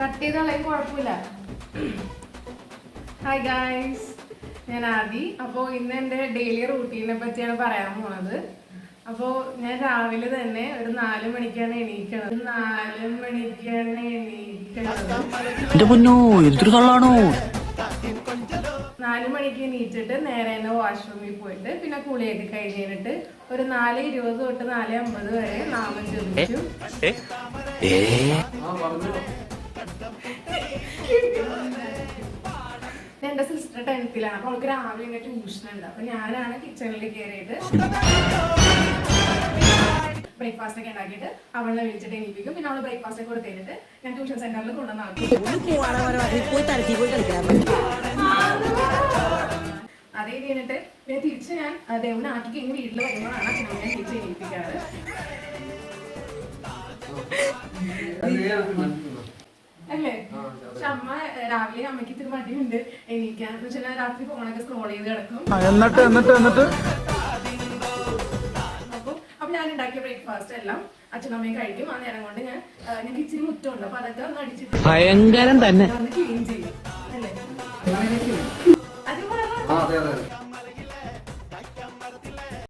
Cut ചെയ്താലും കുഴപ്പമില്ല. Hi guys, ഞാൻ ആദി. അപ്പോൾ ഇന്ന് എൻ്റെ ഡെയിലി റൂട്ടീനെ പറ്റിയാണ് പറയാൻ പോണത്. അപ്പോൾ ഞാൻ രാവിലെ തന്നെ ഒരു 4 മണിക്കാണ് എണീക്കണത്. 4 മണിക്കാണ് എണീക്കണത്. 4 മണിക്ക് എണീറ്റിട്ട് നേരെ തന്നെ വാഷ്റൂമിൽ പോയിട്ട് പിന്നെ കുളിയൊക്കെ കഴിഞ്ഞിട്ട് ഒരു 4:20 തൊട്ട് 4:50 വരെ നാമം ജപിച്ചു. എന്റെ സിസ്റ്റർ 10th അപ്പൊ അവൾക്ക് രാവിലെ ട്യൂഷൻ ഉണ്ട്. അപ്പൊ ഞാനാണ് കിച്ചണിൽ കയറിയിട്ട് ബ്രേക്ക്ഫാസ്റ്റ് ഒക്കെ ഉണ്ടാക്കിയിട്ട് അവളെ വിളിച്ചിട്ട് എണീപ്പിക്കും. പിന്നെ അവള് ബ്രേക്ക്ഫാസ്റ്റ് ഒക്കെ കൊടുത്തിട്ട് ഞാൻ ട്യൂഷൻ സെന്ററിൽ കൊണ്ടുവന്നാക്കും. അതേ കഴിഞ്ഞിട്ട് പിന്നെ തിരിച്ച് ഞാൻ ദേവനാക്കി കഴിഞ്ഞ് വീട്ടിൽ വരുമ്പോഴാണ് അച്ഛനെ തിരിച്ച് എണീപ്പിക്കാറ്. അല്ലേ? പക്ഷെ അമ്മ രാവിലെ അമ്മയ്ക്ക് ഇത്തിരി മടിയുണ്ട് എണീക്കാൻ. എന്ന് വെച്ചാൽ രാത്രി ഫോണൊക്കെ സ്ക്രോൾ ചെയ്ത് കിടക്കും. അപ്പൊ ഞാൻ ഉണ്ടാക്കിയ ബ്രേക്ക്ഫാസ്റ്റ് എല്ലാം അച്ഛനമ്മയും കഴിക്കും. ആ നേരം കൊണ്ട് ഞങ്ങൾക്ക് ഇച്ചിരി മുറ്റമുണ്ട്. അപ്പൊ അതൊക്കെ ഒന്ന് അടിച്ചിട്ട് ഭയങ്കരം തന്നെ ഒന്ന് ക്ലീൻ ചെയ്യും. അല്ലേ?